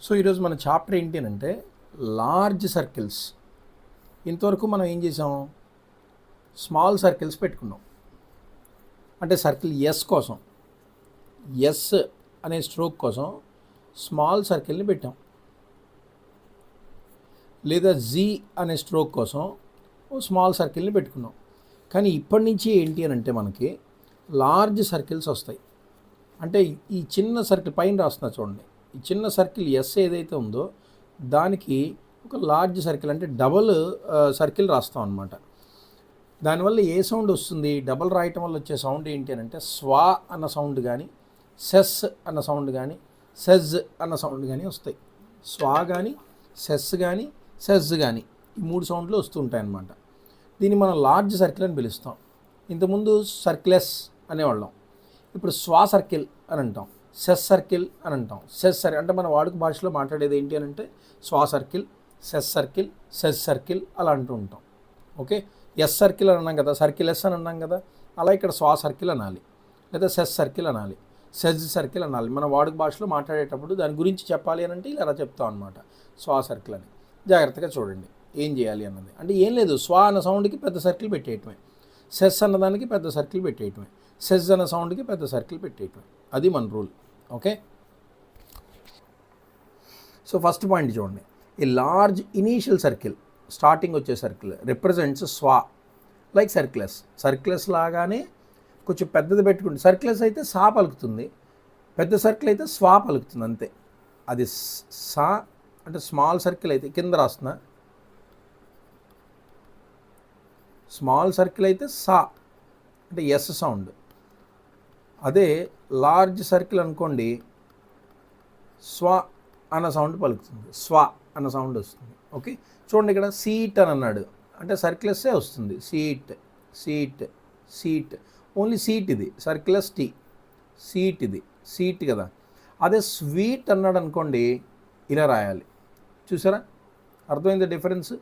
So ఈరోజు మన chapter ఏంటి అంటే లార్జ్ సర్కిల్స్. ఇంతవరకు మనం ఏం చేసాం, స్మాల్ సర్కిల్స్ పెట్టుకున్నాం. అంటే సర్కిల్ ఎస్ కోసం, ఎస్ అనే స్ట్రోక్ కోసం స్మాల్ సర్కిల్ని పెట్టాం, లేదా జీ అనే స్ట్రోక్ కోసం స్మాల్ సర్కిల్ని పెట్టుకున్నాం. కానీ ఇప్పటి నుంచి ఏంటి అని అంటే మనకి లార్జ్ సర్కిల్స్ వస్తాయి. అంటే ఈ చిన్న సర్కిల్ పైన రాస్తున్నా చూడండి, ఈ చిన్న సర్కిల్ ఎస్ ఏదైతే ఉందో దానికి ఒక లార్జ్ సర్కిల్ అంటే డబల్ సర్కిల్ రాస్తాం అనమాట. దానివల్ల ఏ సౌండ్ వస్తుంది, డబల్ రాయటం వల్ల వచ్చే సౌండ్ ఏంటి అని అంటే స్వా అన్న సౌండ్ కానీ, సెస్ అన్న సౌండ్ కానీ, సెజ్ అన్న సౌండ్ కానీ వస్తాయి. స్వా కానీ, సెస్ కానీ, సెజ్ కానీ, ఈ మూడు సౌండ్లు వస్తుంటాయి అన్నమాట. దీన్ని మనం లార్జ్ సర్కిల్ అని పిలుస్తాం. ఇంతకుముందు సర్కిలెస్ అనేవాళ్ళం, ఇప్పుడు స్వా సర్కిల్ అని అంటాం, సెస్ సర్కిల్ అని అంటాం. సెస్ సర్కిల్ అంటే మన వాడుక భాషలో మాట్లాడేది ఏంటి అని అంటే swa circle, ses circle, ses circle అలా అంటూ ఉంటాం. ఓకే, ఎస్ సర్కిల్ అని అన్నాం కదా, సర్కిల్ ఎస్ అని అన్నాం కదా, అలా ఇక్కడ స్వా సర్కిల్ అనాలి, లేదా సెస్ సర్కిల్ అనాలి, సెజ్ సర్కిల్ అనాలి. మన వాడుక భాషలో మాట్లాడేటప్పుడు దాని గురించి చెప్పాలి అని అంటే ఇలా చెప్తాం అనమాట, స్వా సర్కిల్ అని. జాగ్రత్తగా చూడండి ఏం చేయాలి అన్నది. అంటే ఏం లేదు, స్వా అన్న సౌండ్కి పెద్ద సర్కిల్ పెట్టేయటమే, సెస్ అన్నదానికి పెద్ద సర్కిల్ పెట్టేయటమే, సెజ్ అన్న సౌండ్కి పెద్ద సర్కిల్ పెట్టేయటమే. అది మన rule. Okay, so first point చూడండి, a large initial circle, starting వచ్చే circle represents swa like circles. Circles లాగానే కొంచెం పెద్దది పెట్టుకుంటే, సర్కిలెస్ అయితే సా పలుకుతుంది, పెద్ద సర్కిల్ అయితే స్వా పలుకుతుంది, అంతే. అది సా అంటే స్మాల్ సర్కిల్ అయితే కింద రాస్తున్నా, స్మాల్ సర్కిల్ అయితే సా అంటే ఎస్ సౌండ్. అదే లార్జ్ సర్కిల్ అనుకోండి, స్వా అన్న సౌండ్ పలుకుతుంది, స్వా అన్న సౌండ్ వస్తుంది. ఓకే, చూడండి ఇక్కడ సీట్ అని అన్నాడు అంటే సర్కిలెస్సే వస్తుంది, seat, seat, seat, only seat ఇది, సర్కిలెస్ టీ, సీట్ ఇది సీట్ కదా. అదే స్వీట్ అన్నాడు అనుకోండి, ఇలా రాయాలి. చూసారా, అర్థమైంది డిఫరెన్స్?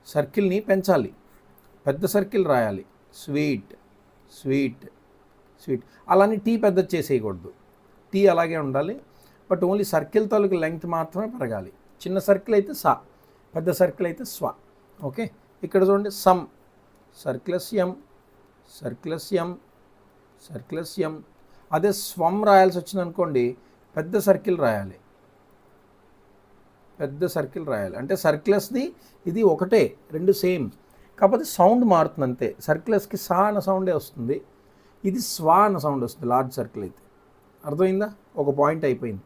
సర్కిల్ని పెంచాలి, పెద్ద సర్కిల్ రాయాలి, స్వీట్, స్వీట్, స్వీట్. అలానే టీ పెద్ద చేసేయకూడదు, టీ అలాగే ఉండాలి, బట్ ఓన్లీ సర్కిల్ తాలూకు లెంగ్త్ మాత్రమే పెరగాలి. చిన్న సర్కిల్ అయితే సా, పెద్ద సర్కిల్ అయితే స్వా. ఓకే, ఇక్కడ చూడండి సమ్, సర్కిలస్ ఎం, సర్కిలస్ ఎం, సర్కిలస్ ఎం. అదే స్వం రాయాల్సి వచ్చింది అనుకోండి, పెద్ద సర్కిల్ రాయాలి, పెద్ద సర్కిల్ రాయాలి. అంటే సర్కిలస్ది ఇది ఒకటే, రెండు సేమ్, కాకపోతే సౌండ్ మారుతుంది అంతే. సర్కిలస్కి సా అన్న సౌండే వస్తుంది, ఇది స్వా అన్న సౌండ్ వస్తుంది లార్జ్ సర్కిల్ అయితే. అర్థమైందా? ఒక పాయింట్ అయిపోయింది.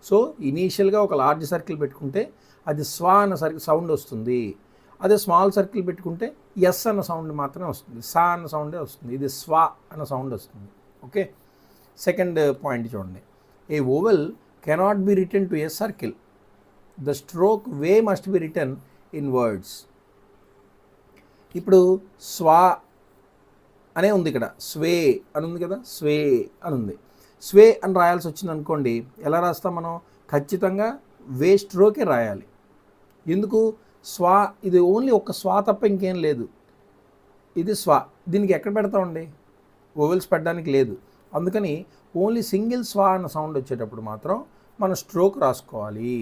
సో ఇనీషియల్గా ఒక లార్జ్ సర్కిల్ పెట్టుకుంటే అది స్వా అన్న సౌండ్ వస్తుంది. అదే స్మాల్ సర్కిల్ పెట్టుకుంటే ఎస్ అన్న సౌండ్ మాత్రమే వస్తుంది, సా అన్న సౌండే వస్తుంది, ఇది స్వా అన్న సౌండ్ వస్తుంది. ఓకే, సెకండ్ పాయింట్ చూడండి, a oval cannot be written to a circle, the stroke way must be written inwards. ఇప్పుడు స్వా అనే ఉంది ఇక్కడ, స్వే అని ఉంది కదా, స్వే అని ఉంది. స్వే అని రాయాల్సి వచ్చింది అనుకోండి, ఎలా రాస్తాం మనం? ఖచ్చితంగా వే స్ట్రోకే రాయాలి. ఎందుకు? స్వా ఇది ఓన్లీ ఒక స్వా తప్ప ఇంకేం లేదు, ఇది స్వా. దీనికి ఎక్కడ పెడతామండి? ఓవెల్స్ పెట్టడానికి లేదు. అందుకని ఓన్లీ సింగిల్ స్వా అన్న సౌండ్ వచ్చేటప్పుడు మాత్రం మనం స్ట్రోక్ రాసుకోవాలి,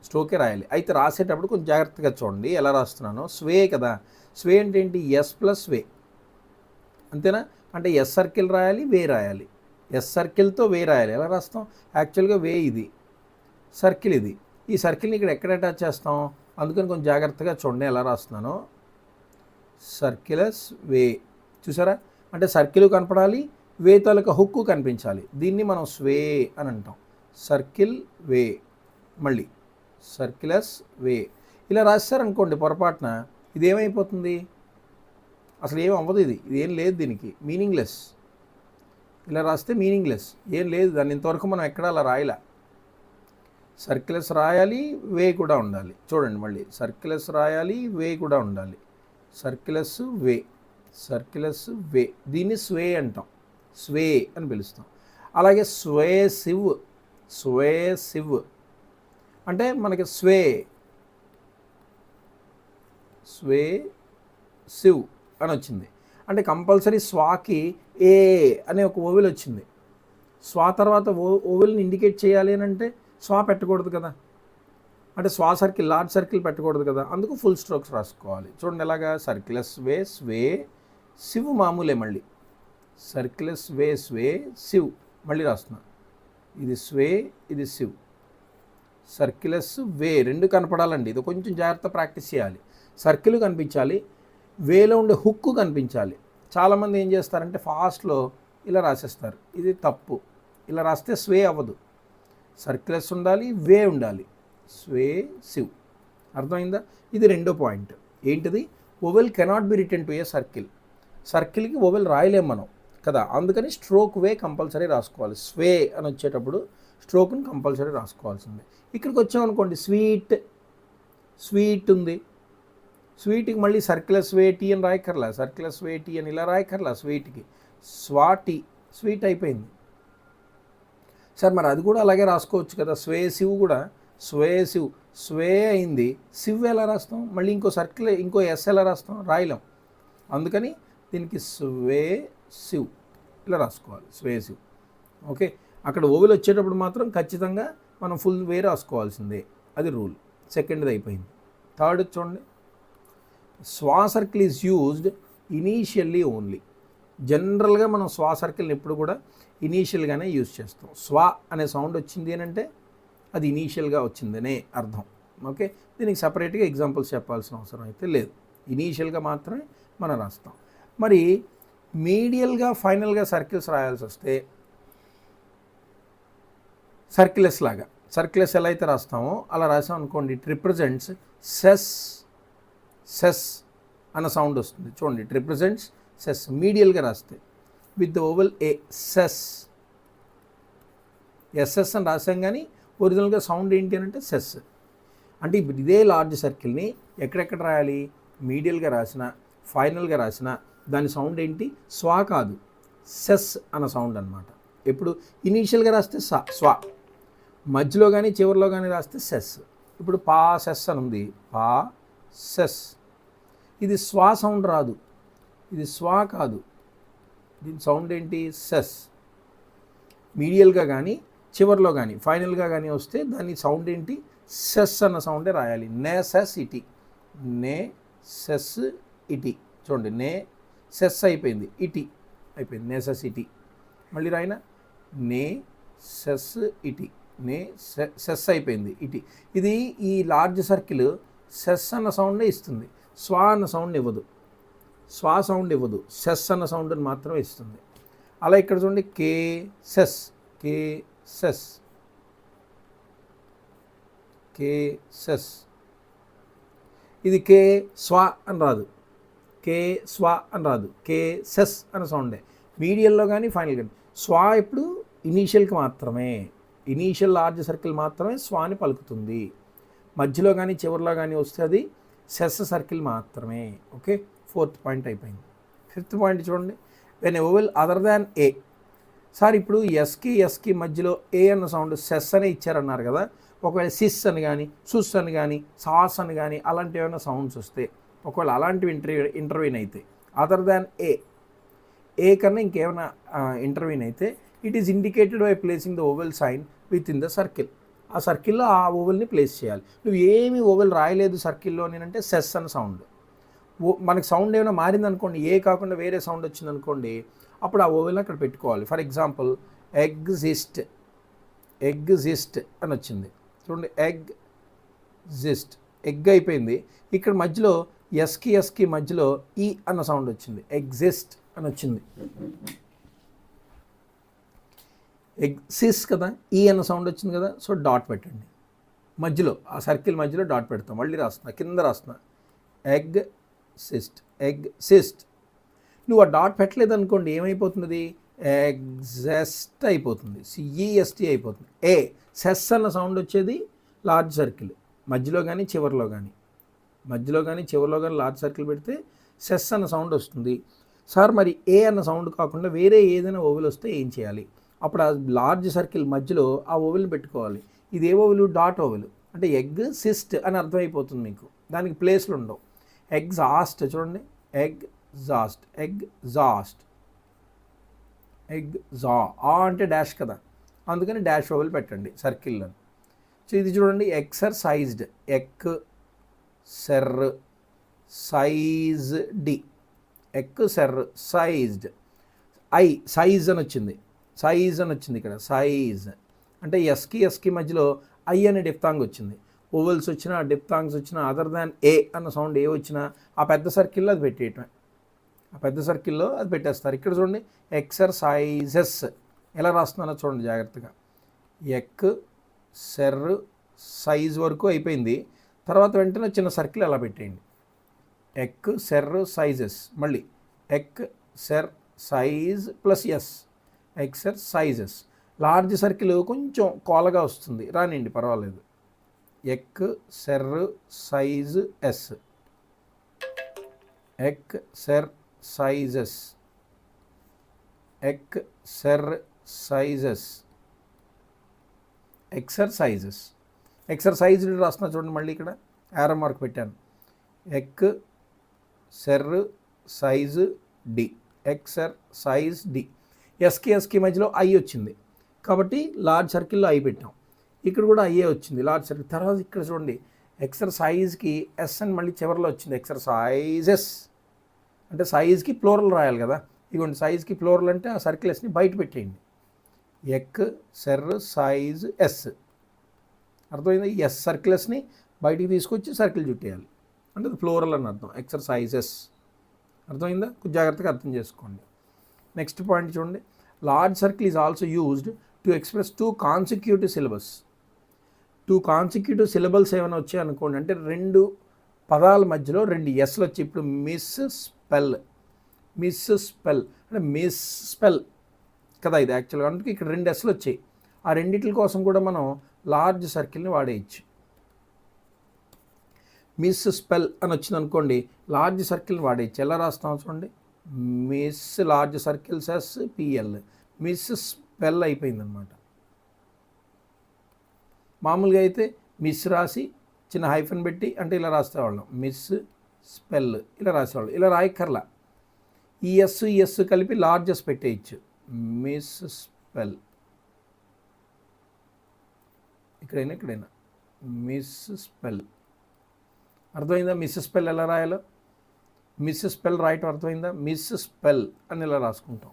స్ట్రోకే రాయాలి. అయితే రాసేటప్పుడు కొంచెం జాగ్రత్తగా చూడండి ఎలా రాస్తున్నాను. స్వే కదా, స్వే అంటే ఏంటి? ఎస్ ప్లస్ వే, అంతేనా? అంటే ఎస్ సర్కిల్ రాయాలి, వే రాయాలి, ఎస్ సర్కిల్తో వే రాయాలి. ఎలా రాస్తాం? యాక్చువల్గా వే ఇది, సర్కిల్ ఇది, ఈ సర్కిల్ని ఇక్కడ ఎక్కడ అటాచ్ చేస్తాం? అందుకని కొంచెం జాగ్రత్తగా చూడండి ఎలా రాస్తున్నాను. సర్కిలస్ వే, చూసారా? అంటే సర్కిల్ కనపడాలి, వే తాలూకా హుక్కు కనిపించాలి. దీన్ని మనం స్వే అని అంటాం, సర్కిల్ వే. మళ్ళీ సర్కిలస్ వే ఇలా రాశారనుకోండి పొరపాటున, ఇది ఏమైపోతుంది? అసలు ఏం అవ్వదు, ఇది ఏం లేదు, దీనికి మీనింగ్లెస్. ఇలా రాస్తే మీనింగ్లెస్, ఏం లేదు దాన్ని. ఇంతవరకు మనం ఎక్కడ అలా రాయలే. సర్కిలస్ రాయాలి, వే కూడా ఉండాలి. చూడండి మళ్ళీ, సర్కిలస్ రాయాలి, వే కూడా ఉండాలి, సర్కిలస్ వే, సర్కిలస్ వే. దీన్ని స్వే అంటాం, స్వే అని పిలుస్తాం. అలాగే స్వే సివ్, స్వే సివ్ అంటే మనకి స్వే, స్వే సివ్ అని వచ్చింది. అంటే కంపల్సరీ స్వాకి ఏ అనే ఒక ఓవెల్ వచ్చింది. స్వా తర్వాత ఓవెల్ని ఇండికేట్ చేయాలి అని అంటే స్వా పెట్టకూడదు కదా, అంటే స్వా సర్కిల్ లార్జ్ సర్కిల్ పెట్టకూడదు కదా, అందుకు ఫుల్ స్ట్రోక్స్ రాసుకోవాలి. చూడండి ఎలాగా, సర్కిలస్ వే స్వే సివ్ మామూలే, మళ్ళీ సర్కిలస్ వే స్వే సివ్ మళ్ళీ రాస్తున్నా, ఇది స్వే ఇది సివ్, సర్కిలస్ వే రెండు కనపడాలండి. ఇది కొంచెం జాగ్రత్త ప్రాక్టీస్ చేయాలి. సర్కిల్ కనిపించాలి, వేలో ఉండే హుక్కు కనిపించాలి. చాలామంది ఏం చేస్తారంటే ఫాస్ట్లో ఇలా రాసేస్తారు, ఇది తప్పు. ఇలా రాస్తే స్వే అవ్వదు, సర్కిలస్ ఉండాలి, వే ఉండాలి, స్వే సివ్. అర్థమైందా? ఇది రెండో పాయింట్. ఏంటిది? Oval cannot be return to a circle. సర్కిల్కి ఓవెల్ రాయలేం మనం కదా, అందుకని స్ట్రోక్ వే కంపల్సరీ రాసుకోవాలి. స్వే అని వచ్చేటప్పుడు స్ట్రోక్ని కంపల్సరీ రాసుకోవాల్సిందే. ఇక్కడికి వచ్చామనుకోండి, స్వీట్ ఉంది, స్వీట్కి మళ్ళీ సర్కిలస్ వే టీ అని రాయకర్లా, సర్కిలస్ వే టీ అని ఇలా రాయకర్లా, స్వీట్కి స్వాటి స్వీట్ అయిపోయింది. సార్ మరి అది కూడా అలాగే రాసుకోవచ్చు కదా, స్వే సివ్ కూడా స్వే సివ్, స్వే అయింది, సివ్ ఎలా రాస్తాం? మళ్ళీ ఇంకో సర్కిల్ ఇంకో ఎస్ ఎలా రాస్తాం? రాయలేం. అందుకని దీనికి స్వే సివ్ ఇలా రాసుకోవాలి, స్వే సివ్. ఓకే, అక్కడ ఓవెల్ వచ్చేటప్పుడు మాత్రం ఖచ్చితంగా మనం ఫుల్ వే రాసుకోవాల్సిందే, అది రూల్. సెకండ్ది అయిపోయింది. థర్డ్ చూడండి, స్వా circle is used initially only. జనరల్గా మనం స్వా సర్కిల్ని ఎప్పుడు కూడా ఇనీషియల్గానే యూజ్ చేస్తాం. స్వా అనే సౌండ్ వచ్చింది అని అంటే అది ఇనీషియల్గా వచ్చిందనే అర్థం. ఓకే, దీనికి సపరేట్గా ఎగ్జాంపుల్స్ చెప్పాల్సిన అవసరం అయితే లేదు, ఇనీషియల్గా మాత్రమే మనం రాస్తాం. మరి మీడియల్గా ఫైనల్గా సర్కిల్స్ రాయాల్సి వస్తే సర్కిలస్ లాగా, సర్కిలస్ ఎలా అయితే రాస్తామో అలా రాసాం అనుకోండి, ఇట్ రిప్రజెంట్స్ సెస్ అన్న సౌండ్ వస్తుంది. చూడండి, ఇట్ రిప్రజెంట్స్ సెస్. మీడియల్గా రాస్తే with the vowel A, ses, S S అని రాసాం, కానీ ఒరిజినల్గా సౌండ్ ఏంటి అని అంటే సెస్. అంటే ఇప్పుడు ఇదే లార్జ్ సర్కిల్ని ఎక్కడెక్కడ రాయాలి? మీడియల్గా రాసిన, ఫైనల్గా రాసిన, దాని సౌండ్ ఏంటి? స్వా కాదు, సెస్ అన్న సౌండ్ అనమాట. ఎప్పుడు ఇనీషియల్గా రాస్తే స్వా, మధ్యలో కానీ చివరిలో కానీ రాస్తే సెస్. ఇప్పుడు పా సెస్ అని ఉంది, పా సెస్, ఇది స్వా సౌండ్ రాదు, ఇది స్వా కాదు, దీని సౌండ్ ఏంటి? సెస్. మీడియల్గా కానీ చివరిలో కానీ ఫైనల్గా కానీ వస్తే దాని సౌండ్ ఏంటి? సెస్ అన్న సౌండే రాయాలి. నే సెస్ ఇటీ, నే సెస్ ఇటీ. చూడండి, నే సెస్ అయిపోయింది, ఇటీ అయిపోయింది, నే సెస్ ఇటీ. మళ్ళీ రాయిన, నే సెస్ ఇటీ, నే సెస్ అయిపోయింది, ఇటీ. ఇది ఈ లార్జ్ సర్కిల్ సెస్ అన్న సౌండే ఇస్తుంది, స్వా అన్న సౌండ్ ఇవ్వదు, స్వా సౌండ్ ఇవ్వదు, సెస్ అన్న సౌండ్ని మాత్రమే ఇస్తుంది. అలా ఇక్కడ చూడండి, కే సెస్, కే సెస్, కే సెస్. ఇది కే స్వా అని రాదు, కే స్వా అని రాదు, కే సెస్ అన్న సౌండే. మీడియల్లో కానీ ఫైనల్ కానీ స్వా ఎప్పుడు ఇనీషియల్కి మాత్రమే, ఇనీషియల్ లార్జ్ సర్కిల్ మాత్రమే స్వాని పలుకుతుంది. మధ్యలో కానీ చివరిలో కానీ వస్తే అది సెస్ సర్కిల్ మాత్రమే. ఓకే, ఫోర్త్ పాయింట్ అయిపోయింది. ఫిఫ్త్ పాయింట్ చూడండి, when vowel other than A. Sir ఇప్పుడు ఎస్కి మధ్యలో ఏ అన్న సౌండ్ సెస్ అనే ఇచ్చారన్నారు కదా, ఒకవేళ సిస్ అని కానీ సుస్ అని కానీ సాస్ అని కానీ అలాంటి ఏమైనా సౌండ్స్ వస్తే, ఒకవేళ అలాంటివి ఇంటర్వ్యూన్ అయితే అదర్ దాన్ ఏ కన్నా ఇంకేమైనా ఇంటర్వ్యూన్ అయితే, it is indicated by placing the vowel sign within the circle. ఆ సర్కిల్లో ఆ ఓవెల్ని ప్లేస్ చేయాలి. నువ్వు ఏమి ఓవెల్ రాయలేదు సర్కిల్లో అంటే సెస్ అన్న సౌండ్. మనకి సౌండ్ ఏమైనా మారిందనుకోండి, ఏ కాకుండా వేరే సౌండ్ వచ్చిందనుకోండి, అప్పుడు ఆ ఓవెల్ని అక్కడ పెట్టుకోవాలి. ఫర్ ఎగ్జాంపుల్ ఎగ్జిస్ట్ అని వచ్చింది, చూడండి, ఎగ్జిస్ట్, ఎగ్ అయిపోయింది. ఇక్కడ మధ్యలో ఎస్కి మధ్యలో ఈ అన్న సౌండ్ వచ్చింది, ఎగ్జిస్ట్ అని వచ్చింది. ఎగ్జిస్ట్ కదా, ఈ అన్న సౌండ్ వచ్చింది కదా, సో డాట్ పెట్టండి మధ్యలో, ఆ సర్కిల్ మధ్యలో డాట్ పెడతాం. మళ్ళీ రాస్తున్నా, కింద రాస్తున్నా, ఎగ్జిస్ట్. నువ్వు ఆ డాట్ పెట్టలేదు అనుకోండి, ఏమైపోతుంది? ఎగ్జెస్ట్ అయిపోతుంది, సిఈఎస్టీ అయిపోతుంది. సెస్ అన్న సౌండ్ వచ్చేది లార్జ్ సర్కిల్, మధ్యలో కానీ చివరిలో కానీ లార్జ్ సర్కిల్ పెడితే సెస్ అన్న సౌండ్ వస్తుంది. సార్ మరి ఏ అన్న సౌండ్ కాకుండా వేరే ఏదైనా ఓవెల్ వస్తే ఏం చేయాలి? అప్పుడు ఆ లార్జ్ సర్కిల్ మధ్యలో ఆ ఓవెల్ని పెట్టుకోవాలి. ఇది ఏ ఓవెల్? Dot vowel. అంటే ఎగ్జిస్ట్ అని అర్థమైపోతుంది మీకు, దానికి ప్లేస్లు ఉండవు. ఎగ్జాస్ట్ చూడండి, ఎగ్జాస్ట్ ఆ అంటే డాష్ కదా, అందుకని డాష్ ఓవెల్ పెట్టండి సర్కిల్లో. సో ఇది చూడండి, ఎక్సర్సైజ్డ్, ఎక్సర్సైజ్డ్, ఎక్సర్సైజ్డ్, సైజ్ అని వచ్చింది, ఇక్కడ సైజ్ అంటే ఎస్కి మధ్యలో ఐ అనే డిప్తాంగ్ వచ్చింది. ఓవెల్స్ వచ్చినా డిప్తాంగ్స్ వచ్చినా అదర్ దాన్ ఏ అన్న సౌండ్ ఏ వచ్చినా ఆ పెద్ద సర్కిల్లో అది పెట్టేయటమే, ఆ పెద్ద సర్కిల్లో అది పెట్టేస్తారు. ఇక్కడ చూడండి, ఎక్సర్సైజెస్ ఎలా రాస్తున్నానో చూడండి జాగ్రత్తగా. సైజ్ వరకు అయిపోయింది, తర్వాత వెంటనే చిన్న సర్కిల్ అలా పెట్టేయండి. సైజెస్, మళ్ళీ size plus S, exercises. Large circle కొంచెం కోలగా వస్తుంది, రానివ్వండి పర్వాలేదు. సైజ్ ఎస్, ఎక్సర్సైజెస్, ఎక్సర్సైజ్డ్ రాస్తున్నా చూడండి, మళ్ళీ ఇక్కడ యారో మార్క్ పెట్టాను. ఎక్సర్సైజ్డ్, ఎస్కి మధ్యలో ఐ వచ్చింది కాబట్టి లార్జ్ సర్కిల్లో ఐ పెట్టాం. ఇక్కడ కూడా ఐఏ వచ్చింది లార్జ్ సర్కిల్. తర్వాత ఇక్కడ చూడండి, ఎక్సర్సైజ్కి ఎస్ అని మళ్ళీ చివరిలో వచ్చింది, ఎక్సర్సైజెస్. అంటే సైజ్కి ఫ్లోరల్ రాయాలి కదా, ఇదిగోండి సైజ్కి ఫ్లోరల్ అంటే ఆ సర్కిల్ ఎస్ని బయట పెట్టేయండి. సైజ్ ఎస్, అర్థమైంది. ఎస్ సర్కిల్ ఎస్ని బయటికి తీసుకొచ్చి సర్కిల్ చుట్టేయాలి, అంటే అది ఫ్లోరల్ అని అర్థం. ఎక్సర్సైజెస్, అర్థమైందా? కొంచెం జాగ్రత్తగా అర్థం చేసుకోండి. నెక్స్ట్ పాయింట్ చూడండి, large circle is also used to express 2 consecutive syllabus. 2 consecutive syllables ఏమైనా వచ్చాయి అనుకోండి, అంటే 2 పదాల మధ్యలో 2 ఎస్లు వచ్చి, ఇప్పుడు మిస్ స్పెల్ అంటే మిస్ స్పెల్ కదా ఇది యాక్చువల్గా, అందుకే ఇక్కడ 2 ఎస్లు వచ్చాయి. ఆ రెండిట్ల కోసం కూడా మనం లార్జ్ సర్కిల్ని వాడేయచ్చు. మిస్ స్పెల్ అని వచ్చింది అనుకోండి, లార్జ్ సర్కిల్ని వాడేయచ్చు. ఎలా రాస్తాం చూడండి, mis large circles S P L, misspell అయిపోయిందనమాట. మామూలుగా అయితే మిస్ రాసి చిన్న హైఫన్ పెట్టి అంటే ఇలా రాసేవాళ్ళం, మిస్ స్పెల్ ఇలా రాసేవాళ్ళం. ఇలా రాయక్కర్లా, ఈ ఎస్ కలిపి లార్జెస్ పెట్టేయచ్చు. మిస్ స్పెల్, ఇక్కడైనా మిస్ స్పెల్, అర్థమైందా? మిస్ స్పెల్ ఎలా రాయాలో, మిస్ స్పెల్ రాయటం అర్థమైందా? మిస్ స్పెల్ అని ఇలా రాసుకుంటాం.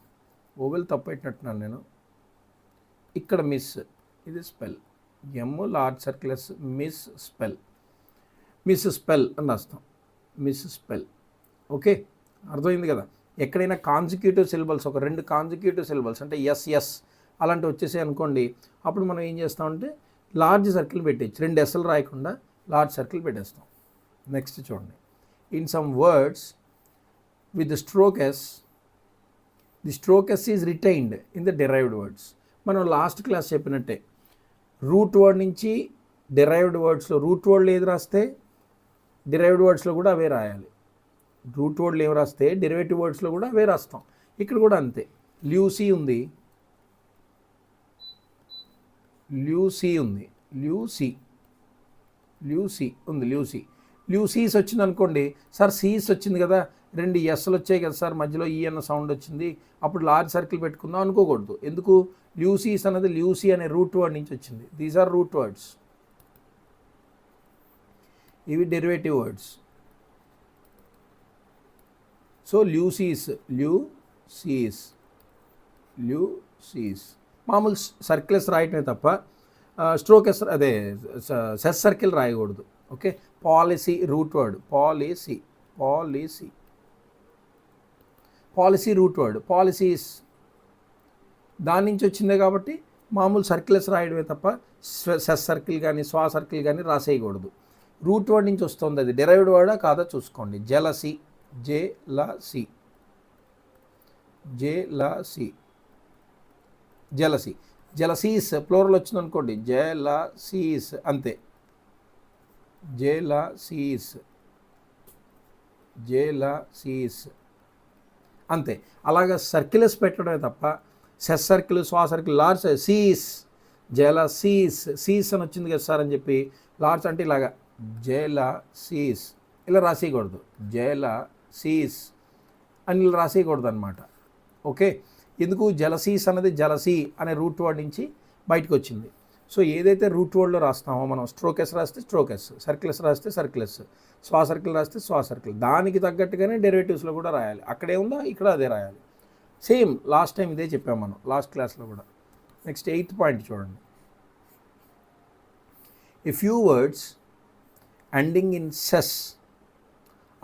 ఓవెల్ తప్పు పెట్టినట్టున్నాను నేను. ఇక్కడ మిస్, ఇది స్పెల్, ఎమ్ లార్జ్ సర్కిల్స్, మిస్ స్పెల్ అని రాస్తాం, మిస్ స్పెల్. ఓకే, అర్థమైంది కదా? ఎక్కడైనా కాన్సిక్యూటివ్ సిలబల్స్, ఒక 2 కాన్సిక్యూటివ్ సిలబల్స్ అంటే ఎస్ అలాంటివి వచ్చేసాయి అనుకోండి, అప్పుడు మనం ఏం చేస్తామంటే లార్జ్ సర్కిల్ పెట్టేయచ్చు. 2 ఎస్లు రాయకుండా లార్జ్ సర్కిల్ పెట్టేస్తాం. నెక్స్ట్ చూడండి, in some words with the stroke S is retained in the derived words. మనం లాస్ట్ క్లాస్ చెప్పినట్టే రూట్ వర్డ్ నుంచి డిరైవ్డ్ వర్డ్స్లో రూట్ వర్డ్లు ఏది రాస్తే డిరైవ్డ్ వర్డ్స్లో కూడా అవే రాయాలి. రూట్ వర్డ్లు ఏమి రాస్తే డెరివేటివ్ వర్డ్స్లో కూడా అవే రాస్తాం. ఇక్కడ కూడా అంతే. ల్యూసీ ఉంది, ల్యూసీస్ వచ్చింది అనుకోండి, సార్ సీస్ వచ్చింది కదా, 2 ఎస్లు వచ్చాయి కదా సార్, మధ్యలో ఈ అన్న సౌండ్ వచ్చింది, అప్పుడు లార్జ్ సర్కిల్ పెట్టుకుందాం అనుకోకూడదు. ఎందుకు? ల్యూసీస్ అనేది ల్యూసీ అనే రూట్ వర్డ్ నుంచి వచ్చింది. దీస్ ఆర్ రూట్ వర్డ్స్, ఇవి డెరివేటివ్ వర్డ్స్. సో ల్యూసీస్ మామూలు సర్కిల్స్ రాయటమే తప్ప స్ట్రోకెస్ అదే సెస్ సర్కిల్ రాయకూడదు. Okay, policy root word, policy root word, policies దాని నుంచి వచ్చిందే కాబట్టి మామూలు సర్కిల్స్ రాయడమే తప్ప సెస్ సర్కిల్ కానీ స్వా సర్కిల్ కానీ రాసేయకూడదు. రూట్ వర్డ్ నుంచి వస్తుంది, అది డెరైవ్డ్ వర్డా కాదా చూసుకోండి. జెలసీస్ ప్లోరల్ వచ్చింది అనుకోండి, జెలసీస్ అంతే, జెలసీస్ అంతే. అలాగా సర్కిల్స్ పెట్టడమే తప్ప సెస్ సర్కిల్ స్వా సర్కిల్ లార్జ్ సీస్ జెలసీస్ అని వచ్చింది కదా సార్ అని చెప్పి లార్జ్ అంటే ఇలాగా జెలసీస్ ఇలా రాసేయకూడదు, జెలసీస్ అని ఇలా రాసేయకూడదు అనమాట. ఓకే, ఎందుకు? జెలసీస్ అనేది జలసీ అనే రూట్ వర్డ్ నుంచి బయటకు వచ్చింది. సో ఏదైతే రూట్ వర్డ్లో రాస్తామో మనం స్ట్రోక్ ఎస్ రాస్తే స్ట్రోక్ ఎస్, సర్కిల్ ఎస్ రాస్తే సర్కిల్ ఎస్, స్వా సర్కిల్ రాస్తే స్వా సర్కిల్, దానికి తగ్గట్టుగానే డెరివేటివ్స్లో కూడా రాయాలి. అక్కడే ఉందో ఇక్కడ అదే రాయాలి. సేమ్ లాస్ట్ టైం ఇదే చెప్పాం మనం లాస్ట్ క్లాస్లో కూడా. నెక్స్ట్ 8th పాయింట్ చూడండి. A few words ending in ses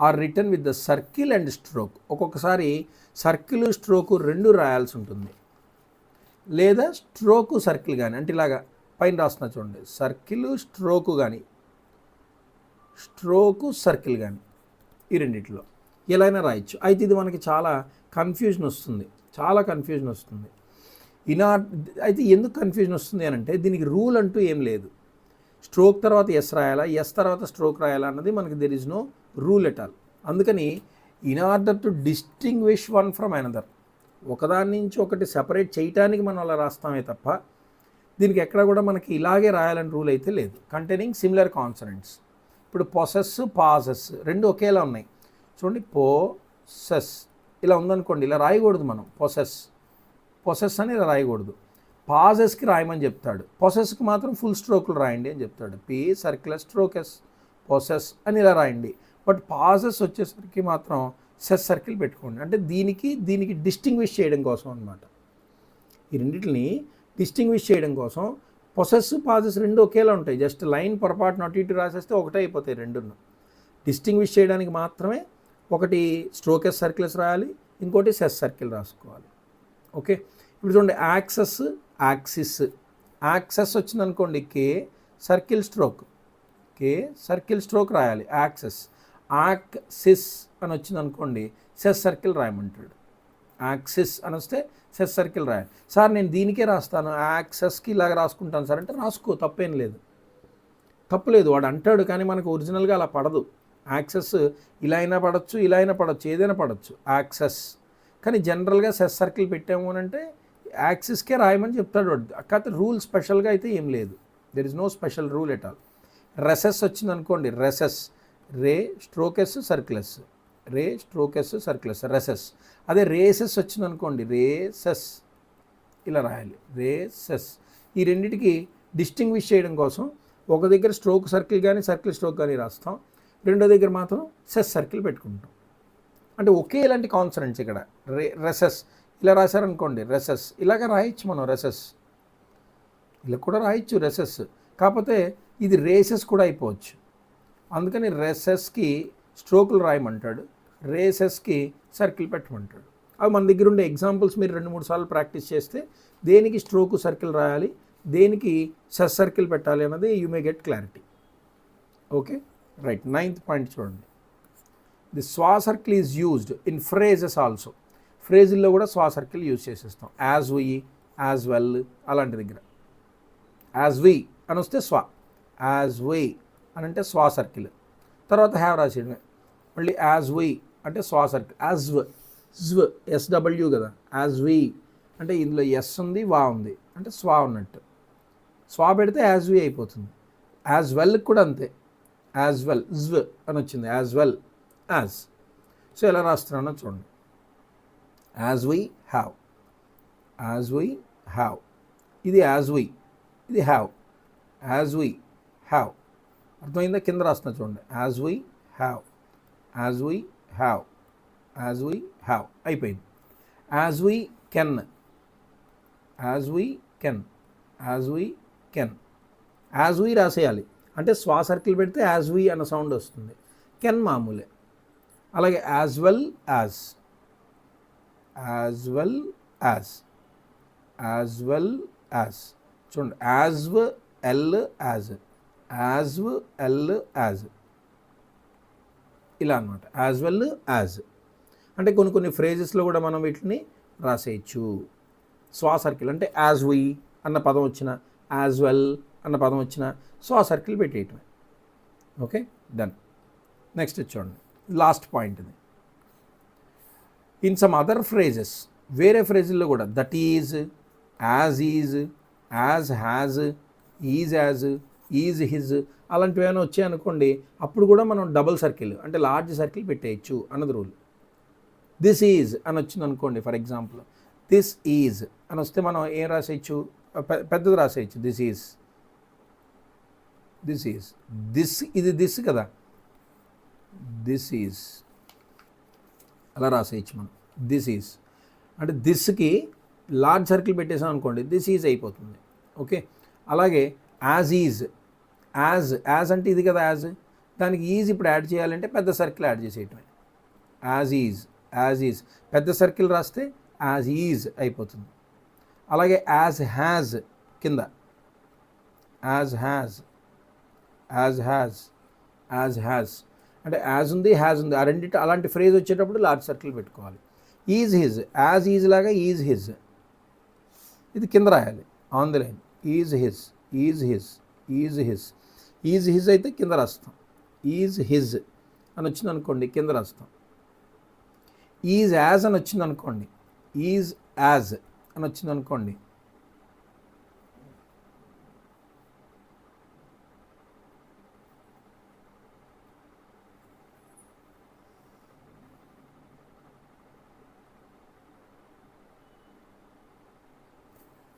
are written with the circle and stroke. ఒక్కొక్కసారి సర్కిల్ స్ట్రోకు రెండు రాయాల్సి ఉంటుంది, లేదా స్ట్రోకు సర్కిల్ కానీ, అంటే ఇలాగా పైన రాస్తున్నా చూడండి, సర్కిల్ స్ట్రోకు కానీ స్ట్రోకు సర్కిల్ కానీ, ఈ రెండిట్లో ఎలా అయినా రాయొచ్చు. అయితే ఇది మనకి చాలా కన్ఫ్యూజన్ వస్తుంది, అయితే ఎందుకు కన్ఫ్యూజన్ వస్తుంది అని అంటే దీనికి రూల్ అంటూ ఏం లేదు. స్ట్రోక్ తర్వాత ఎస్ రాయాలా, ఎస్ తర్వాత స్ట్రోక్ రాయాలా అన్నది మనకి there is no rule at all. అందుకని in order to distinguish one from another, ఒకదాని నుంచి ఒకటి సెపరేట్ చేయటానికి మనం అలా రాస్తామే తప్ప దీనికి ఎక్కడ కూడా మనకి ఇలాగే రాయాలని రూల్ అయితే లేదు. Containing similar consonants. ఇప్పుడు పొసెస్, పాసెస్ రెండు ఒకేలా ఉన్నాయి చూడండి. పొసెస్ ఇలా ఉందనుకోండి, ఇలా రాయకూడదు మనం. పొసెస్ అని ఇలా రాయకూడదు. పాజెస్కి రాయమని చెప్తాడు, పొసెస్కి మాత్రం ఫుల్ స్ట్రోకులు రాయండి అని చెప్తాడు. P circle stroke S, possess అని ఇలా రాయండి. బట్ పాజెస్ వచ్చేసరికి మాత్రం సెస్ సర్కిల్ పెట్టుకోండి. అంటే దీనికి డిస్టింగ్విష్ చేయడం కోసం అనమాట. ఈ రెండింటిని డిస్టింగ్విష్ చేయడం కోసం పొసెస్, పాజెస్ రెండు ఒకేలా ఉంటాయి. జస్ట్ లైన్ పొరపాటున అటు ఇటు రాసేస్తే ఒకటే అయిపోతాయి రెండును. డిస్టింగ్విష్ చేయడానికి మాత్రమే ఒకటి స్ట్రోక్ ఎస్ సర్కిల్ ఎస్ రాయాలి, ఇంకోటి సెస్ సర్కిల్ రాసుకోవాలి. ఓకే, ఇప్పుడు చూడండి యాక్సెస్, యాక్సిస్. యాక్సెస్ వచ్చిందనుకోండి కే సర్కిల్ స్ట్రోక్ రాయాలి యాక్సెస్. యాక్సిస్ అని వచ్చిందనుకోండి సెస్ సర్కిల్ రాయమంటాడు. యాక్సిస్ అని వస్తే సెస్ సర్కిల్ రాయాలి. సార్ నేను దీనికే రాస్తాను, యాక్సెస్కి ఇలాగ రాసుకుంటాను సార్ అంటే రాసుకో, తప్పేం లేదు, తప్పులేదు. వాడు అంటాడు కానీ మనకు ఒరిజినల్గా అలా పడదు. యాక్సెస్ ఇలా అయినా పడవచ్చు, ఇలా అయినా పడవచ్చు, ఏదైనా పడవచ్చు యాక్సెస్. కానీ జనరల్గా సెస్ సర్కిల్ పెట్టాము అని అంటే యాక్సిస్కే రాయమని చెప్తాడు వాడు. కాకపోతే రూల్ స్పెషల్గా అయితే ఏం లేదు, there is no special rule at all. Recess వచ్చింది అనుకోండి, recess ray stroke S circle S, ray stroke S circle S recess. అదే రేసెస్ వచ్చింది అనుకోండి, రేసెస్ ఇలా రాయాలి, రేసెస్. ఈ రెండింటికి డిస్టింగ్విష్ చేయడం కోసం ఒక దగ్గర స్ట్రోక్ సర్కిల్ కానీ సర్కిల్ స్ట్రోక్ కానీ రాస్తాం, రెండో దగ్గర మాత్రం సెస్ సర్కిల్ పెట్టుకుంటాం. అంటే ఒకే ఇలాంటి కాన్సనెంట్స్ ఇక్కడ. రెసెస్ ఇలా రాశారనుకోండి, రెసెస్ ఇలాగ రాయొచ్చు మనం, రెసెస్ ఇలా కూడా రాయొచ్చు రెసెస్. కాకపోతే ఇది రేసెస్ కూడా అయిపోవచ్చు. అందుకని రెసెస్కి స్ట్రోకులు రాయమంటాడు, రేసెస్కి సర్కిల్ పెట్టమంటాడు. అవి మన దగ్గర ఉండే ఎగ్జాంపుల్స్ మీరు 2-3 సార్లు ప్రాక్టీస్ చేస్తే దేనికి స్ట్రోకు సర్కిల్ రాయాలి, దేనికి సెస్ సర్కిల్ పెట్టాలి అన్నది you may get clarity. Okay right. 9th point చూడండి. The swa circle is used in phrases also. ఫ్రేజుల్లో కూడా స్వా సర్కిల్ యూజ్ చేసేస్తాం. యాజ్ వి, యాజ్ వెల్ అలాంటి దగ్గర. యాజ్ వి అని వస్తే స్వా, యాజ్ వి అని అంటే స్వా సర్కిల్, తర్వాత హ్యావ్ రాసేయడమే. మళ్ళీ యాజ్ వి అంటే స్వా సర్కిల్. యాజ్ జ్వ్ ఎస్డబ్ల్యూ కదా, యాజ్ వి అంటే ఇందులో ఎస్ ఉంది, వా ఉంది అంటే స్వా ఉన్నట్టు. స్వా పెడితే యాజ్ వి అయిపోతుంది. యాజ్ వెల్ కూడా అంతే, యాజ్ వెల్ జ్వ్ అని వచ్చింది, యాజ్ వెల్ యాజ్. సో ఎలా రాస్తున్నానో చూడండి. As we have, as we have, ఇది యాజ్ వి, ఇది హ్యావ్, యాజ్ వి హ్యావ్. అర్థమైందా? కింద రాస్తున్నా చూడండి, as we have, as we have, as we have అయిపోయింది. As we can, as we can, as we can. As we రాసేయాలి అంటే swa circle పెడితే యాజ్ వి అన్న సౌండ్ వస్తుంది, కెన్ మామూలే. అలాగే as well as, as well as, as well as. చూడండి as well as, as well as ఇలా అనమాట. యాజ్ వెల్ యాజ్ అంటే కొన్ని ఫ్రేజెస్లో కూడా మనం వీటిని రాసేయచ్చు. స్వా సర్కిల్ అంటే యాజ్ వి అన్న పదం వచ్చిన, యాజ్ వెల్ అన్న పదం వచ్చిన స్వా సర్కిల్ పెట్టేయటమే. Okay done. నెక్స్ట్ చూడండి లాస్ట్ పాయింట్ ఇది. ఇన్ సమ్ అదర్ ఫ్రేజెస్, వేరే ఫ్రేజుల్లో కూడా that is, as has, is as, is his అలాంటివి ఏమైనా వచ్చాయనుకోండి, అప్పుడు కూడా మనం డబుల్ సర్కిల్ అంటే లార్జ్ సర్కిల్ పెట్టేయచ్చు అన్నది రూల్. దిస్ ఈజ్ అని వచ్చింది అనుకోండి, ఫర్ ఎగ్జాంపుల్ దిస్ ఈజ్ అని వస్తే మనం ఏం రాసేయచ్చు, పెద్దది రాసేయచ్చు, this is this is, this ఇది దిస్ కదా, దిస్ ఈజ్ అలా రాసేయచ్చు మనం. దిస్ ఈజ్ అంటే దిస్కి లార్జ్ సర్కిల్ పెట్టేసాం అనుకోండి, దిస్ ఈజ్ అయిపోతుంది. ఓకే, అలాగే యాజ్ ఈజ్, యాజ్ అంటే ఇది కదా యాజ్, దానికి ఈజ్ ఇప్పుడు యాడ్ చేయాలంటే పెద్ద సర్కిల్ యాడ్ చేసేయటమే. యాజ్ ఈజ్ పెద్ద సర్కిల్ రాస్తే యాజ్ ఈజ్ అయిపోతుంది. అలాగే యాజ్ హ్యాజ్ కింద, యాజ్ హ్యాజ్ అంటే యాజ్ ఉంది హ్యాజ్ ఉంది, ఆ రెండింటి అలాంటి ఫ్రేజ్ వచ్చేటప్పుడు లార్జ్ సర్కిల్ పెట్టుకోవాలి. ఈజ్ హిజ్, యాజ్ ఈజ్ లాగా ఈజ్ హిజ్ ఇది కింద రాయాలి on the line. Is his అయితే కింద రాస్తాం. ఈజ్ హిజ్ అని వచ్చింది అనుకోండి కింద రాస్తాం. ఈజ్ యాజ్ అని వచ్చింది అనుకోండి, ఈజ్ యాజ్ అని వచ్చింది అనుకోండి,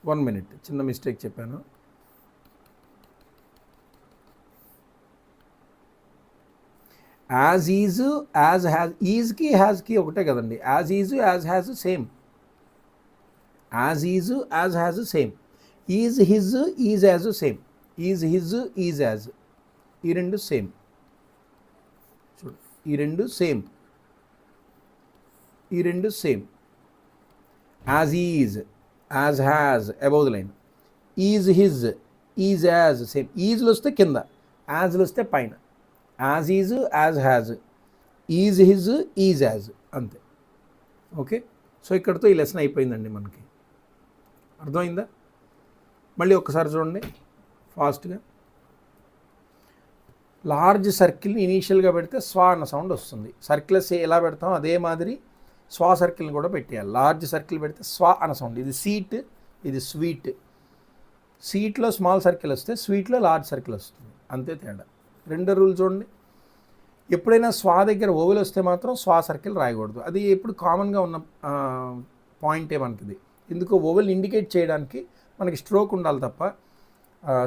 వన్ మినిట్ చిన్న మిస్టేక్ చెప్పాను. యాజ్ ఈజ్, యాజ్ హ్యాజ్, ఈజ్కి హ్యాజ్కి ఒకటే కదండి. As is as has same, as is as has same. Is his is as same, is his is as, ఈ రెండు సేమ్. చూడు ఈ రెండు సేమ్, ఈ రెండు సేమ్. As is, as has above the line. Is his is as same. ఈజ్లు వస్తే కింద, యాజ్లు వస్తే పైన. As is as has, is his is as, అంతే. ఓకే, సో ఇక్కడితో ఈ లెసన్ అయిపోయిందండి మనకి. అర్థమైందా? మళ్ళీ ఒక్కసారి చూడండి ఫాస్ట్గా. లార్జ్ సర్కిల్ని ఇనీషియల్గా పెడితే స్వా అన్న సౌండ్ వస్తుంది. సర్కిల్స్ ఎలా పెడతాం అదే మాదిరి స్వా సర్కిల్ని కూడా పెట్టేయాలి. లార్జ్ సర్కిల్ పెడితే స్వా అన్న సౌండ్. ఇది సీట్, ఇది స్వీట్. సీట్లో స్మాల్ సర్కిల్ వస్తే స్వీట్లో లార్జ్ సర్కిల్ వస్తుంది, అంతే తేడా. రెండో రూల్ చూడండి. ఎప్పుడైనా స్వా దగ్గర ఓవెల్ వస్తే మాత్రం స్వా సర్కిల్ రాయకూడదు. అది ఎప్పుడు కామన్గా ఉన్న పాయింటే మనకిది. ఎందుకో ఓవెల్ ఇండికేట్ చేయడానికి మనకి స్ట్రోక్ ఉండాలి తప్ప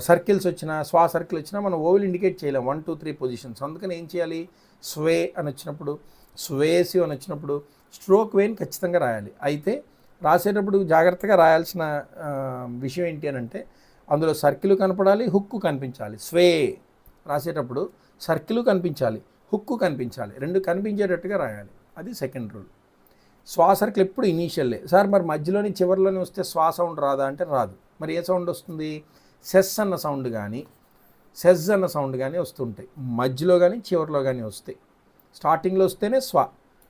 సర్కిల్స్ వచ్చినా స్వా సర్కిల్ వచ్చినా మనం ఓవెల్ ఇండికేట్ చేయలేం 1 2 3 పొజిషన్స్. అందుకని ఏం చేయాలి, స్వే అని వచ్చినప్పుడు, స్వేసివ్ అని వచ్చినప్పుడు స్ట్రోక్ వేని ఖచ్చితంగా రాయాలి. అయితే రాసేటప్పుడు జాగ్రత్తగా రాయాల్సిన విషయం ఏంటి అని అంటే అందులో సర్కిల్ కనపడాలి, హుక్కు కనిపించాలి. స్వే రాసేటప్పుడు సర్కిల్ కనిపించాలి, హుక్కు కనిపించాలి, రెండు కనిపించేటట్టుగా రాయాలి. అది సెకండ్ రూల్. స్వా సర్కిల్ ఎప్పుడు ఇనీషియల్లే. సార్ మరి మధ్యలోని చివరిలోని వస్తే స్వా సౌండ్ రాదా అంటే రాదు. మరి ఏ సౌండ్ వస్తుంది, సెస్ అన్న సౌండ్ కానీ సెజ్ అన్న సౌండ్ కానీ వస్తుంటాయి. మధ్యలో కానీ చివరిలో కానీ వస్తాయి. స్టార్టింగ్లో వస్తేనే స్వా,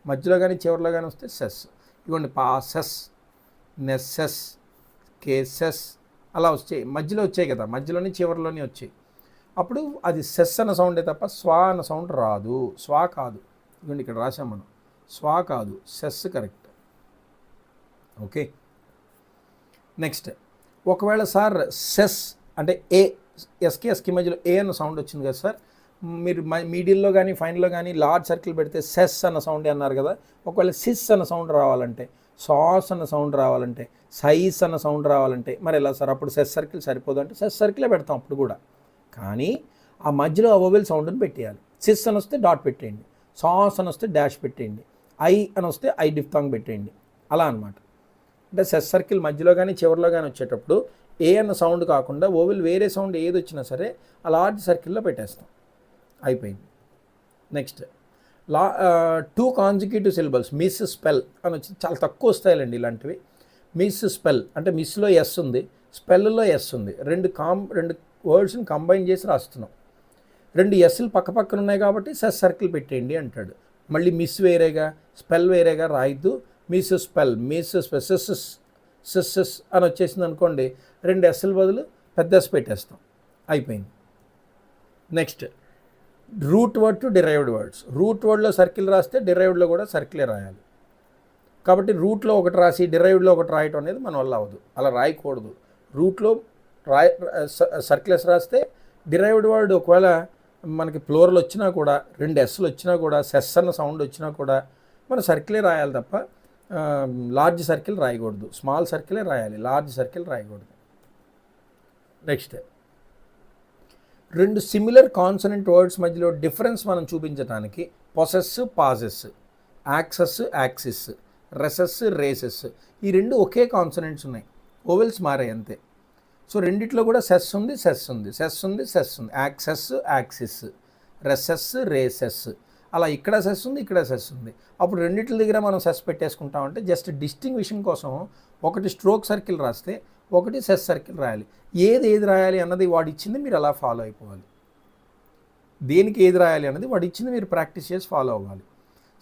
మధ్యలో కానీ చివరిలో కానీ వస్తే సెస్. ఇవ్వండి పాసెస్, నెస్సెస్, కేసెస్ అలా వచ్చాయి. మధ్యలో వచ్చాయి కదా, మధ్యలోని చివరిలోని వచ్చాయి. అప్పుడు అది సెస్ అన్న సౌండే తప్ప స్వా అన్న సౌండ్ రాదు. స్వా కాదు, ఇవ్వండి ఇక్కడ రాసాం మనం, స్వా కాదు, సెస్ కరెక్ట్. ఓకే, నెక్స్ట్ ఒకవేళ సార్ సెస్ అంటే ఏ, ఎస్కి మధ్యలో ఏ అన్న సౌండ్ వచ్చింది కదా సార్, మీరు మీడియంలో కానీ ఫైనల్లో కానీ లార్జ్ సర్కిల్ పెడితే సెస్ అన్న సౌండ్ అన్నారు కదా. ఒకవేళ సిస్ అన్న సౌండ్ రావాలంటే, సాస్ అన్న సౌండ్ రావాలంటే, సైస్ అన్న సౌండ్ రావాలంటే మరి ఎలా సార్, అప్పుడు సెస్ సర్కిల్ సరిపోదు అంటే సెస్ సర్కిలే పెడతాం అప్పుడు కూడా. కానీ ఆ మధ్యలో ఆ వోవెల్ సౌండ్ని పెట్టేయాలి. సిస్ అని వస్తే డాట్ పెట్టేయండి, సాస్ అని వస్తే డాష్ పెట్టేయండి, ఐ అని వస్తే ఐ డిఫ్తాంగ్ పెట్టేయండి, అలా అనమాట. అంటే సెస్ సర్కిల్ మధ్యలో కానీ చివరిలో కానీ వచ్చేటప్పుడు ఏ అన్న సౌండ్ కాకుండా ఓవెల్ వేరే సౌండ్ ఏది వచ్చినా సరే ఆ లార్జ్ సర్కిల్లో పెట్టేస్తాం, అయిపోయింది. Next 2 consecutive syllables, miss spell అని వచ్చి చాలా తక్కువ వస్తాయండి ఇలాంటివి. మిస్ స్పెల్ అంటే మిస్లో ఎస్ ఉంది, స్పెల్లో ఎస్ ఉంది, రెండు వర్డ్స్ని కంబైన్ చేసి రాస్తున్నాం. 2 ఎస్లు పక్క పక్కన ఉన్నాయి కాబట్టి సెస్ సర్కిల్ పెట్టేయండి అంటాడు. మళ్ళీ మిస్ వేరేగా స్పెల్ వేరేగా రాయద్దు. మిస్ స్పెల్, మిస్ స్పెసెస్ సిస్సెస్ అని వచ్చేసింది అనుకోండి, 2 ఎస్ల బదులు పెద్ద ఎస్ పెట్టేస్తాం, అయిపోయింది. Next root word to derived words. Root వర్డ్లో సర్కిల్ రాస్తే డిరైవ్డ్లో కూడా సర్కిలే రాయాలి. కాబట్టి రూట్లో ఒకటి రాసి డిరైవ్డ్లో ఒకటి రాయటం అనేది మన వల్ల అవ్వదు, అలా రాయకూడదు. రూట్లో సర్కిల్స్ రాస్తే డిరైవ్డ్ వర్డ్ ఒకవేళ మనకి ప్లోరల్ వచ్చినా కూడా 2 ఎస్లు వచ్చినా కూడా సెస్ అన్న సౌండ్ వచ్చినా కూడా మన సర్కిలే రాయాలి తప్ప లార్జ్ సర్కిల్ రాయకూడదు. స్మాల్ సర్కిలే రాయాలి, లార్జ్ సర్కిల్ రాయకూడదు. నెక్స్ట్ రెండు సిమిలర్ కాన్సనెంట్ వర్డ్స్ మధ్యలో డిఫరెన్స్ మనం చూపించడానికి possess pauses, access axis, recess races, ఈ రెండు ఒకే కాన్సనెంట్స్ ఉన్నాయి, ఓవెల్స్ మారాయి అంతే. సో రెండిట్లో కూడా సెస్ ఉంది, సెస్ ఉంది, సెస్ ఉంది, సెస్ ఉంది, యాక్సెస్ యాక్సిస్, రెసెస్ రేసెస్, అలా ఇక్కడ సెస్ ఉంది, ఇక్కడ సెస్ ఉంది. అప్పుడు రెండిట్ల దగ్గర మనం సెస్ పెట్టేసుకుంటామంటే జస్ట్ డిస్టింగ్విషన్ కోసం ఒకటి స్ట్రోక్ సర్కిల్ రాస్తే ఒకటి సెస్ సర్కిల్ రాయాలి. ఏది రాయాలి అన్నది వాడు ఇచ్చింది మీరు అలా ఫాలో అయిపోవాలి. దేనికి ఏది రాయాలి అన్నది వాడు ఇచ్చింది మీరు ప్రాక్టీస్ చేసి ఫాలో అవ్వాలి.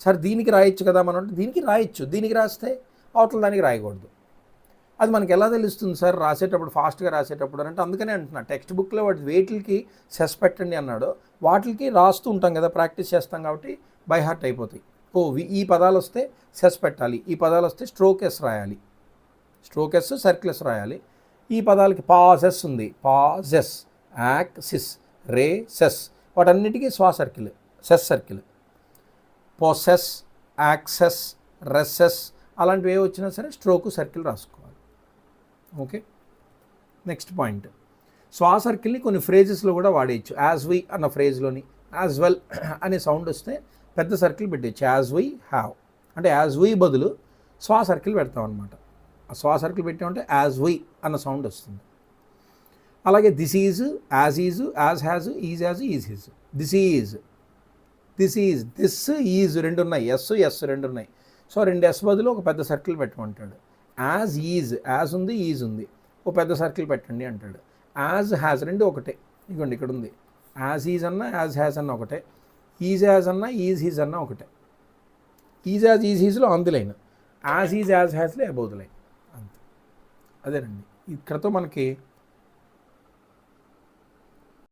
సార్ దీనికి రాయొచ్చు కదా మనం అంటే దీనికి రాయొచ్చు, దీనికి రాస్తే అవతల దానికి రాయకూడదు. అది మనకి ఎలా తెలుస్తుంది సార్ రాసేటప్పుడు ఫాస్ట్గా రాసేటప్పుడు అంటే అందుకనే అంటున్నా టెక్స్ట్ బుక్లో వాటి వేటికి సెస్ పెట్టండి అన్నాడో వాటికి రాస్తూ ఉంటాం కదా, ప్రాక్టీస్ చేస్తాం కాబట్టి బై హార్ట్ అయిపోతాయి. ఈ పదాలు వస్తే సెస్ పెట్టాలి, ఈ పదాలు వస్తే స్ట్రోక్ ఎస్ రాయాలి, స్ట్రోక్ ఎస్ సర్కిల్ ఎస్ రాయాలి. ఈ పదాలకి పాజెస్ ఉంది, పాజెస్, యాక్సిస్, రే సెస్, వాటన్నిటికీ swa circle, ses circle. Possess, access, recess అలాంటివి ఏ వచ్చినా సరే స్ట్రోకు సర్కిల్ రాసుకోవాలి. ఓకే, నెక్స్ట్ పాయింట్, స్వా సర్కిల్ని కొన్ని ఫ్రేజెస్లో కూడా వాడేయచ్చు. యాజ్ వీ అన్న ఫ్రేజ్లోని యాజ్ వెల్ అనే సౌండ్ వస్తే పెద్ద సర్కిల్ పెట్టచ్చు, యాజ్ వీ హ్యావ్ అంటే యాజ్ వీ బదులు స్వా సర్కిల్ పెడతాం అనమాట. ఆ స్వా సర్కిల్ పెట్టామంటే యాజ్ వీ అన్న సౌండ్ వస్తుంది. అలాగే this is, as has, is as, is his, this is, this is, this is రెండు ఉన్నాయి, ఎస్ రెండు ఉన్నాయి. సో రెండు ఎస్ బదులు ఒక పెద్ద సర్కిల్ పెట్టమంటాడు. యాజ్ ఈజ్, యాజ్ ఉంది, ఈజ్ ఉంది, ఓ పెద్ద సర్కిల్ పెట్టండి అంటాడు. యాజ్ హ్యాజ్ రెండు ఒకటే, ఇదిగోండి ఇక్కడ ఉంది. యాజ్ ఈజ్ అన్న యాజ్ హ్యాజ్ అన్న ఒకటే, ఈజ్ యాజ్ అన్న ఈజ్ హీజ్ అన్న ఒకటే. ఈజ్ యాజ్ ఈజ్ హీజ్లో on the line, as is as హ్యాజ్లో అబౌవ్ ది లైన్, అంతే. అదేనండి ఇక్కడతో మనకి